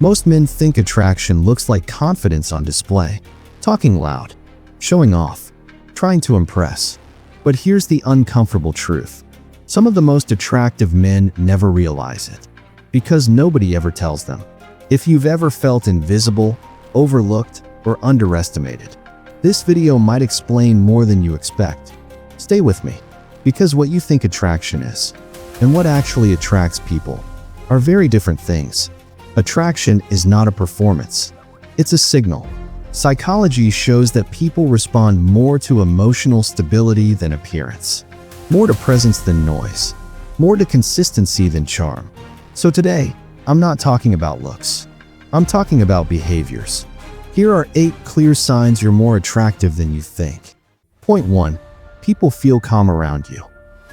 Most men think attraction looks like confidence on display, talking loud, showing off, trying to impress. But here's the uncomfortable truth. Some of the most attractive men never realize it, because nobody ever tells them. If you've ever felt invisible, overlooked, or underestimated, this video might explain more than you expect. Stay with me, because what you think attraction is, and what actually attracts people, are very different things. Attraction is not a performance. It's a signal. Psychology shows that people respond more to emotional stability than appearance, more to presence than noise, more to consistency than charm. So today, I'm not talking about looks. I'm talking about behaviors. Here are 8 clear signs you're more attractive than you think. Point 1. People feel calm around you.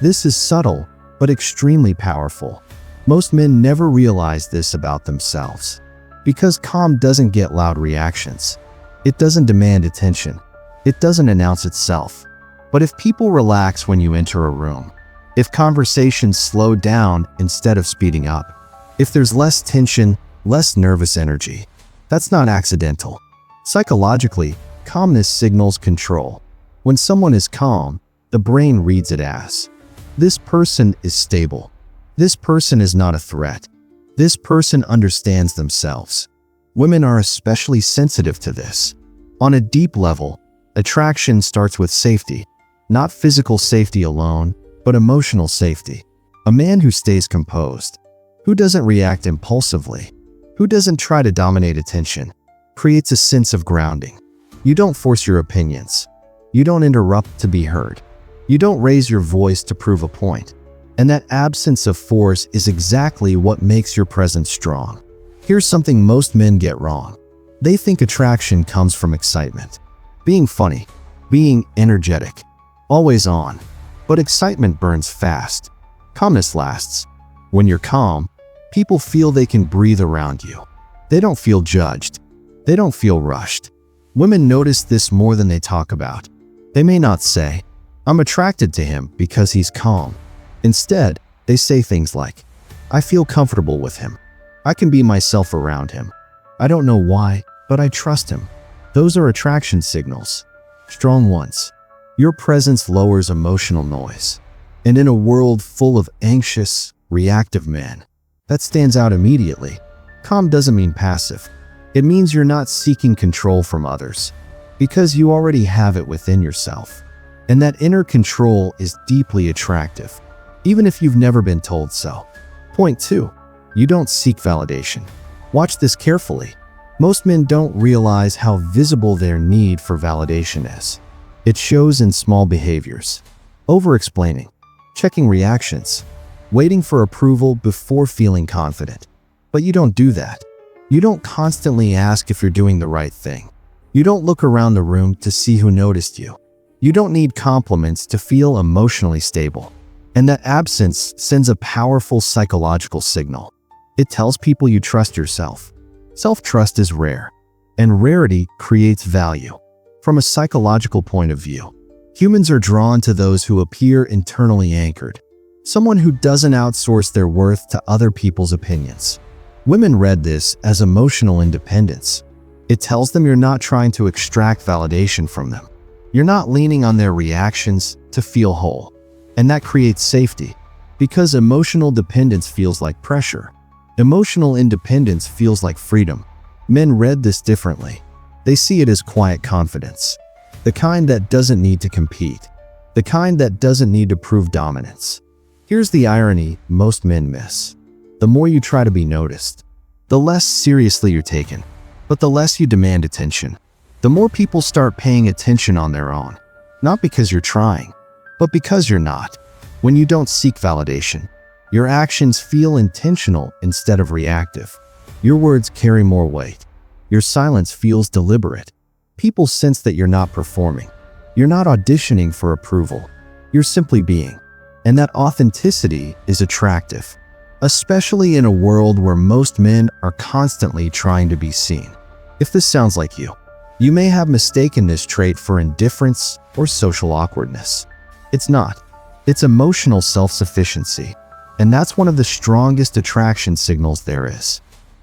This is subtle, but extremely powerful. Most men never realize this about themselves. Because calm doesn't get loud reactions. It doesn't demand attention. It doesn't announce itself. But if people relax when you enter a room, if conversations slow down instead of speeding up, if there's less tension, less nervous energy, that's not accidental. Psychologically, calmness signals control. When someone is calm, the brain reads it as, this person is stable. This person is not a threat. This person understands themselves. Women are especially sensitive to this. On a deep level, attraction starts with safety. Not physical safety alone, but emotional safety. A man who stays composed, who doesn't react impulsively, who doesn't try to dominate attention, creates a sense of grounding. You don't force your opinions. You don't interrupt to be heard. You don't raise your voice to prove a point. And that absence of force is exactly what makes your presence strong. Here's something most men get wrong. They think attraction comes from excitement. Being funny, being energetic, always on. But excitement burns fast. Calmness lasts. When you're calm, people feel they can breathe around you. They don't feel judged. They don't feel rushed. Women notice this more than they talk about. They may not say, I'm attracted to him because he's calm. Instead, they say things like, I feel comfortable with him. I can be myself around him. I don't know why, but I trust him. Those are attraction signals. Strong ones. Your presence lowers emotional noise. And in a world full of anxious, reactive men, that stands out immediately. Calm doesn't mean passive. It means you're not seeking control from others, because you already have it within yourself. And that inner control is deeply attractive, even if you've never been told so. Point 2. You don't seek validation. Watch this carefully. Most men don't realize how visible their need for validation is. It shows in small behaviors. Over-explaining, checking reactions, waiting for approval before feeling confident. But you don't do that. You don't constantly ask if you're doing the right thing. You don't look around the room to see who noticed you. You don't need compliments to feel emotionally stable. And that absence sends a powerful psychological signal. It tells people you trust yourself. Self-trust is rare, and rarity creates value. From a psychological point of view, humans are drawn to those who appear internally anchored. Someone who doesn't outsource their worth to other people's opinions. Women read this as emotional independence. It tells them you're not trying to extract validation from them. You're not leaning on their reactions to feel whole. And that creates safety, because emotional dependence feels like pressure. Emotional independence feels like freedom. Men read this differently. They see it as quiet confidence. The kind that doesn't need to compete. The kind that doesn't need to prove dominance. Here's the irony most men miss. The more you try to be noticed, the less seriously you're taken. But the less you demand attention, the more people start paying attention on their own. Not because you're trying, but because you're not. When you don't seek validation, your actions feel intentional instead of reactive. Your words carry more weight. Your silence feels deliberate. People sense that you're not performing. You're not auditioning for approval. You're simply being. And that authenticity is attractive, especially in a world where most men are constantly trying to be seen. If this sounds like you, you may have mistaken this trait for indifference or social awkwardness. It's not. It's emotional self-sufficiency. And that's one of the strongest attraction signals there is.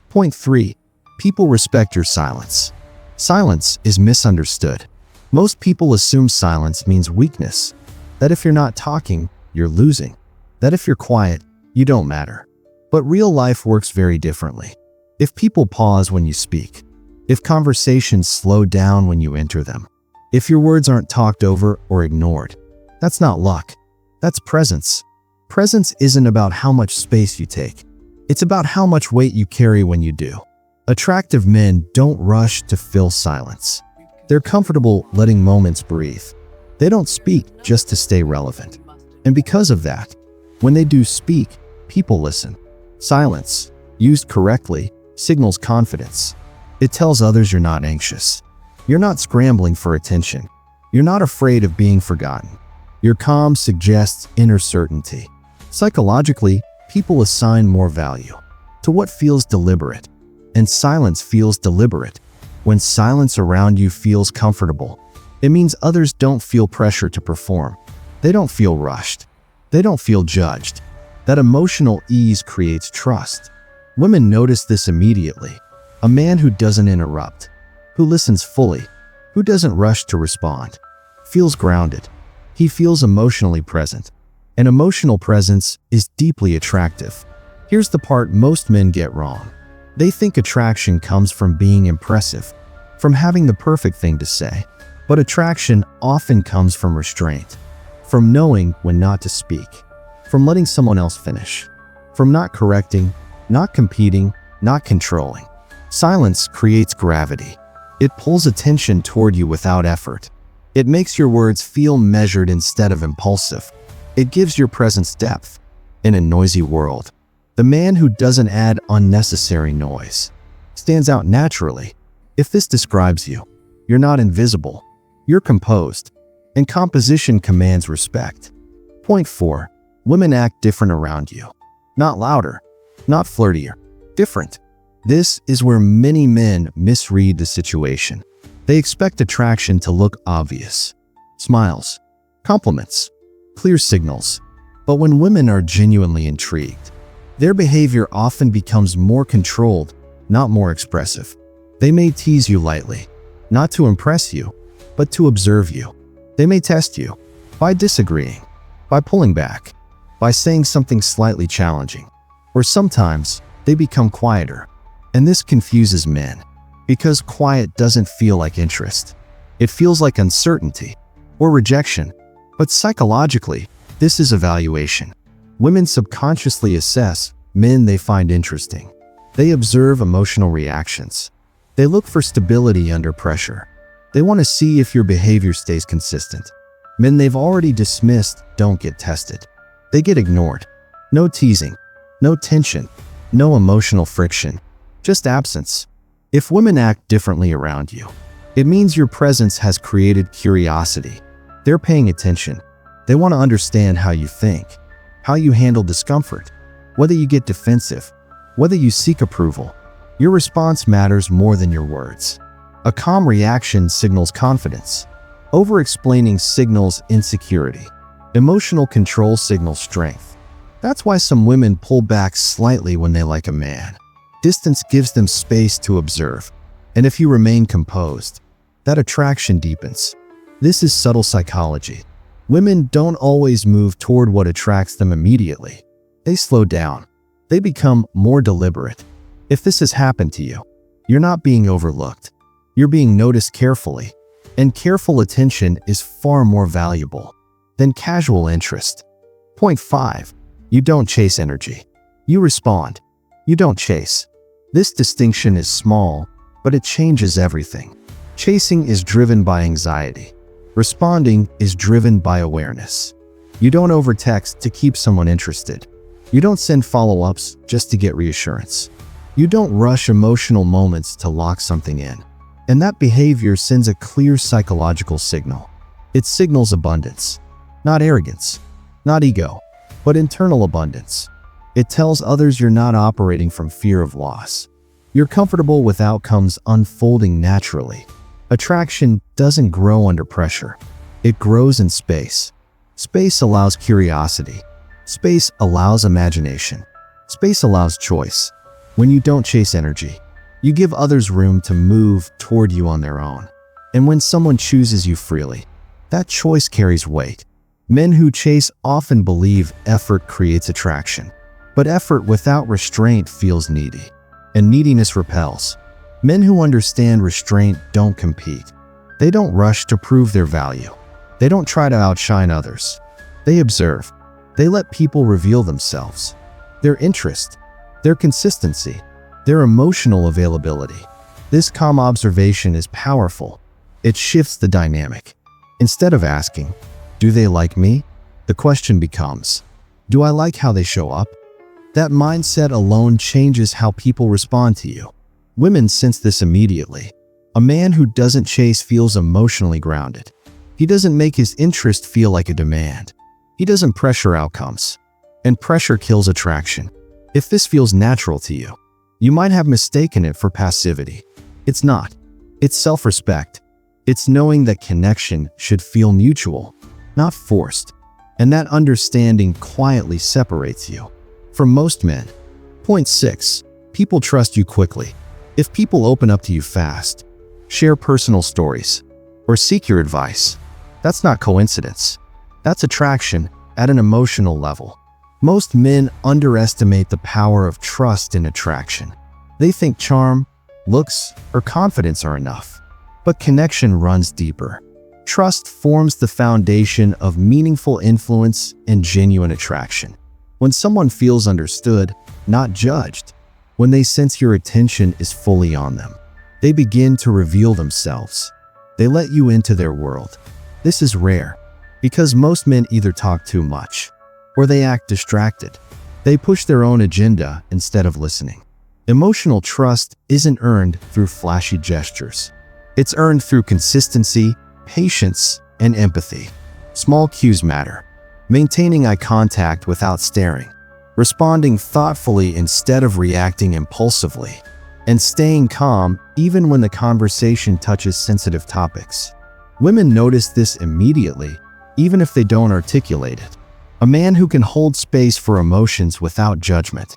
Point 3. People respect your silence. Silence is misunderstood. Most people assume silence means weakness, that if you're not talking, you're losing, that if you're quiet, you don't matter. But real life works very differently. If people pause when you speak, if conversations slow down when you enter them, if your words aren't talked over or ignored, that's not luck. That's presence. Presence isn't about how much space you take. It's about how much weight you carry when you do. Attractive men don't rush to fill silence. They're comfortable letting moments breathe. They don't speak just to stay relevant. And because of that, when they do speak, people listen. Silence, used correctly, signals confidence. It tells others you're not anxious. You're not scrambling for attention. You're not afraid of being forgotten. Your calm suggests inner certainty. Psychologically, people assign more value to what feels deliberate, and silence feels deliberate. When silence around you feels comfortable, it means others don't feel pressure to perform. They don't feel rushed. They don't feel judged. That emotional ease creates trust. Women notice this immediately. A man who doesn't interrupt, who listens fully, who doesn't rush to respond, feels grounded. He feels emotionally present. And emotional presence is deeply attractive. Here's the part most men get wrong. They think attraction comes from being impressive, from having the perfect thing to say. But attraction often comes from restraint, from knowing when not to speak, from letting someone else finish, from not correcting, not competing, not controlling. Silence creates gravity. It pulls attention toward you without effort. It makes your words feel measured instead of impulsive. It gives your presence depth. In a noisy world, the man who doesn't add unnecessary noise stands out naturally. If this describes you, you're not invisible. You're composed, and composition commands respect. Point 4. Women act different around you. Not louder, not flirtier, different. This is where many men misread the situation. They expect attraction to look obvious. Smiles, compliments, clear signals. But when women are genuinely intrigued, their behavior often becomes more controlled, not more expressive. They may tease you lightly, not to impress you, but to observe you. They may test you by disagreeing, by pulling back, by saying something slightly challenging. Or sometimes they become quieter. And this confuses men, because quiet doesn't feel like interest. It feels like uncertainty or rejection. But psychologically, this is evaluation. Women subconsciously assess men they find interesting. They observe emotional reactions. They look for stability under pressure. They want to see if your behavior stays consistent. Men they've already dismissed don't get tested. They get ignored. No teasing, no tension, no emotional friction, just absence. If women act differently around you, it means your presence has created curiosity. They're paying attention. They want to understand how you think, how you handle discomfort, whether you get defensive, whether you seek approval. Your response matters more than your words. A calm reaction signals confidence. Over-explaining signals insecurity. Emotional control signals strength. That's why some women pull back slightly when they like a man. Distance gives them space to observe. And if you remain composed, that attraction deepens. This is subtle psychology. Women don't always move toward what attracts them immediately. They slow down. They become more deliberate. If this has happened to you, you're not being overlooked. You're being noticed carefully. And careful attention is far more valuable than casual interest. Point 5. You don't chase energy. You respond. You don't chase. This distinction is small, but it changes everything. Chasing is driven by anxiety. Responding is driven by awareness. You don't overtext to keep someone interested. You don't send follow-ups just to get reassurance. You don't rush emotional moments to lock something in. And that behavior sends a clear psychological signal. It signals abundance, not arrogance, not ego, but internal abundance. It tells others you're not operating from fear of loss. You're comfortable with outcomes unfolding naturally. Attraction doesn't grow under pressure. It grows in space. Space allows curiosity. Space allows imagination. Space allows choice. When you don't chase energy, You give others room to move toward you on their own. And when someone chooses you freely, that choice carries weight. Men who chase often believe effort creates attraction. But effort without restraint feels needy, and neediness repels. Men who understand restraint don't compete. They don't rush to prove their value. They don't try to outshine others. They observe. They let people reveal themselves, their interest, their consistency, their emotional availability. This calm observation is powerful. It shifts the dynamic. Instead of asking, "Do they like me?" the question becomes, "Do I like how they show up?" That mindset alone changes how people respond to you. Women sense this immediately. A man who doesn't chase feels emotionally grounded. He doesn't make his interest feel like a demand. He doesn't pressure outcomes. And pressure kills attraction. If this feels natural to you, you might have mistaken it for passivity. It's not. It's self-respect. It's knowing that connection should feel mutual, not forced. And that understanding quietly separates you from most men. Point 6. People trust you quickly. If people open up to you fast, share personal stories, or seek your advice, that's not coincidence. That's attraction at an emotional level. Most men underestimate the power of trust in attraction. They think charm, looks, or confidence are enough. But connection runs deeper. Trust forms the foundation of meaningful influence and genuine attraction. When someone feels understood, not judged, when they sense your attention is fully on them, they begin to reveal themselves. They let you into their world. This is rare, because most men either talk too much, or they act distracted. They push their own agenda instead of listening. Emotional trust isn't earned through flashy gestures. It's earned through consistency, patience, and empathy. Small cues matter. Maintaining eye contact without staring, responding thoughtfully instead of reacting impulsively, and staying calm even when the conversation touches sensitive topics. Women notice this immediately, even if they don't articulate it. A man who can hold space for emotions without judgment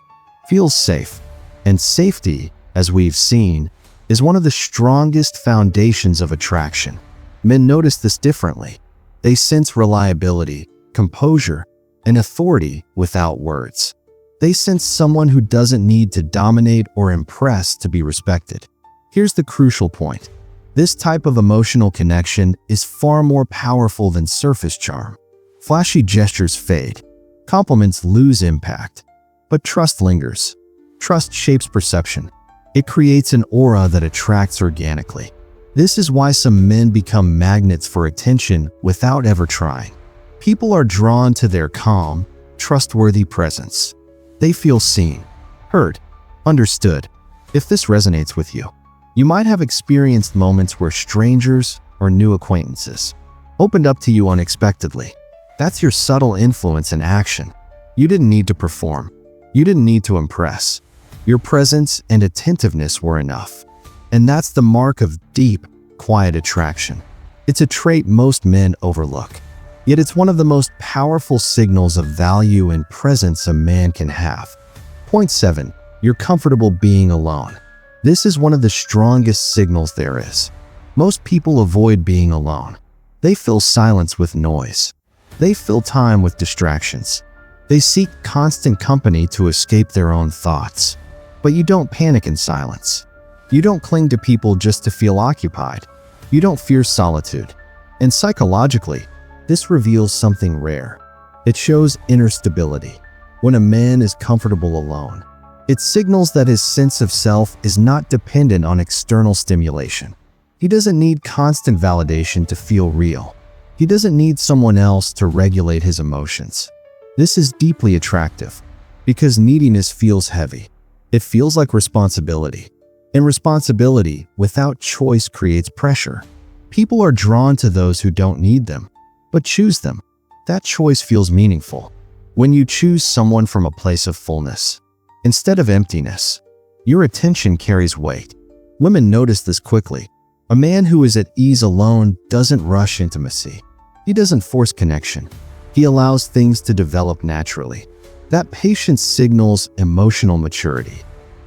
feels safe. And safety, as we've seen, is one of the strongest foundations of attraction. Men notice this differently. They sense reliability, composure, and authority without words. They sense someone who doesn't need to dominate or impress to be respected. Here's the crucial point. This type of emotional connection is far more powerful than surface charm. Flashy gestures fade. Compliments lose impact. But trust lingers. Trust shapes perception. It creates an aura that attracts organically. This is why some men become magnets for attention without ever trying. People are drawn to their calm, trustworthy presence. They feel seen, heard, understood. If this resonates with you, you might have experienced moments where strangers or new acquaintances opened up to you unexpectedly. That's your subtle influence in action. You didn't need to perform. You didn't need to impress. Your presence and attentiveness were enough. And that's the mark of deep, quiet attraction. It's a trait most men overlook. Yet it's one of the most powerful signals of value and presence a man can have. Point 7. You're comfortable being alone. This is one of the strongest signals there is. Most people avoid being alone. They fill silence with noise. They fill time with distractions. They seek constant company to escape their own thoughts. But you don't panic in silence. You don't cling to people just to feel occupied. You don't fear solitude. And psychologically, this reveals something rare. It shows inner stability. When a man is comfortable alone, it signals that his sense of self is not dependent on external stimulation. He doesn't need constant validation to feel real. He doesn't need someone else to regulate his emotions. This is deeply attractive because neediness feels heavy. It feels like responsibility. And responsibility without choice creates pressure. People are drawn to those who don't need them, but choose them. That choice feels meaningful. When you choose someone from a place of fullness, instead of emptiness, your attention carries weight. Women notice this quickly. A man who is at ease alone doesn't rush intimacy. He doesn't force connection. He allows things to develop naturally. That patience signals emotional maturity.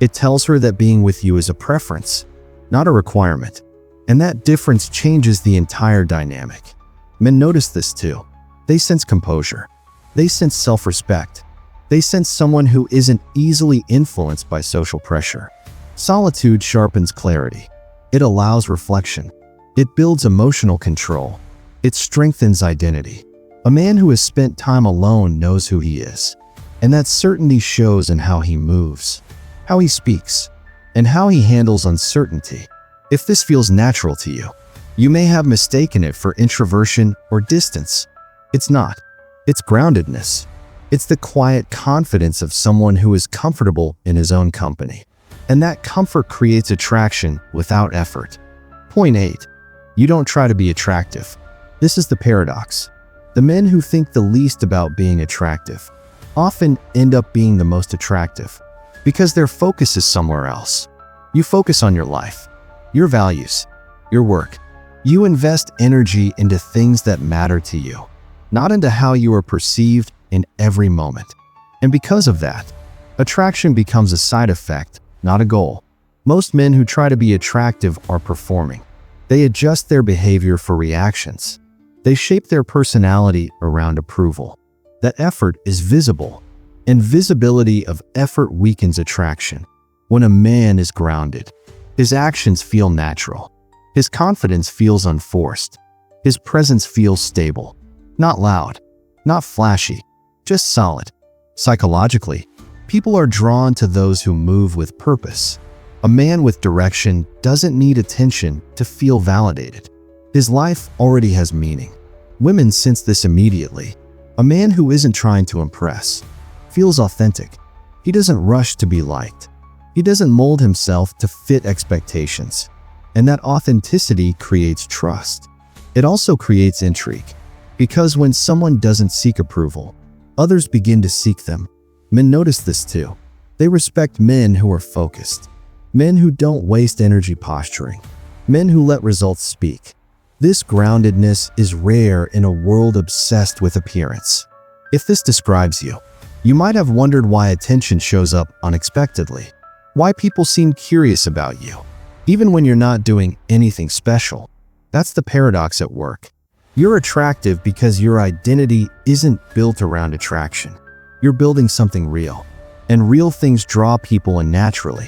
It tells her that being with you is a preference, not a requirement. And that difference changes the entire dynamic. Men notice this too. They sense composure. They sense self-respect. They sense someone who isn't easily influenced by social pressure. Solitude sharpens clarity. It allows reflection. It builds emotional control. It strengthens identity. A man who has spent time alone knows who he is. And that certainty shows in how he moves, how he speaks, and how he handles uncertainty. If this feels natural to you, you may have mistaken it for introversion or distance. It's not. It's groundedness. It's the quiet confidence of someone who is comfortable in his own company. And that comfort creates attraction without effort. Point 8. You don't try to be attractive. This is the paradox. The men who think the least about being attractive often end up being the most attractive because their focus is somewhere else. You focus on your life, your values, your work. You invest energy into things that matter to you, not into how you are perceived in every moment. And because of that, attraction becomes a side effect, not a goal. Most men who try to be attractive are performing. They adjust their behavior for reactions. They shape their personality around approval. That effort is visible, and visibility of effort weakens attraction. When a man is grounded, his actions feel natural. His confidence feels unforced. His presence feels stable. Not loud, not flashy, just solid. Psychologically, people are drawn to those who move with purpose. A man with direction doesn't need attention to feel validated. His life already has meaning. Women sense this immediately. A man who isn't trying to impress feels authentic. He doesn't rush to be liked. He doesn't mold himself to fit expectations. And that authenticity creates trust. It also creates intrigue, because when someone doesn't seek approval, others begin to seek them. Men notice this too. They respect men who are focused, men who don't waste energy posturing, men who let results speak. This groundedness is rare in a world obsessed with appearance. If this describes you, you might have wondered why attention shows up unexpectedly, why people seem curious about you, even when you're not doing anything special. That's the paradox at work. You're attractive because your identity isn't built around attraction. You're building something real, and real things draw people in naturally.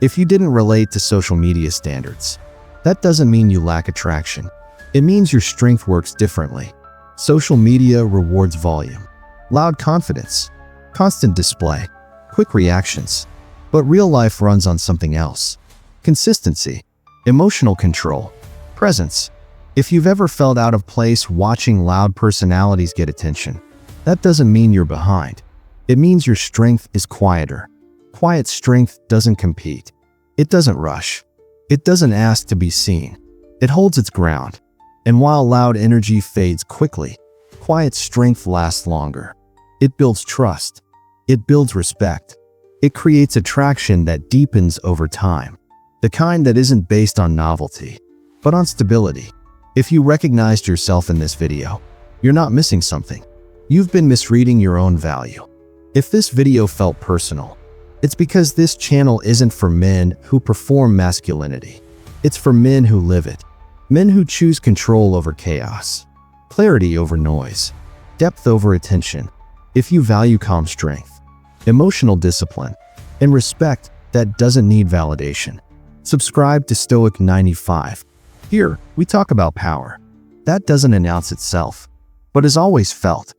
If you didn't relate to social media standards, that doesn't mean you lack attraction. It means your strength works differently. Social media rewards volume, loud confidence, constant display, quick reactions. But real life runs on something else. Consistency, emotional control, presence. If you've ever felt out of place watching loud personalities get attention, that doesn't mean you're behind. It means your strength is quieter. Quiet strength doesn't compete. It doesn't rush. It doesn't ask to be seen. It holds its ground. And while loud energy fades quickly, quiet strength lasts longer. It builds trust. It builds respect. It creates attraction that deepens over time. The kind that isn't based on novelty, but on stability. If you recognized yourself in this video, you're not missing something. You've been misreading your own value. If this video felt personal, it's because this channel isn't for men who perform masculinity. It's for men who live it. Men who choose control over chaos, clarity over noise, depth over attention. If you value calm strength, emotional discipline, and respect that doesn't need validation, subscribe to Stoic 95. Here, we talk about power. That doesn't announce itself, but is always felt.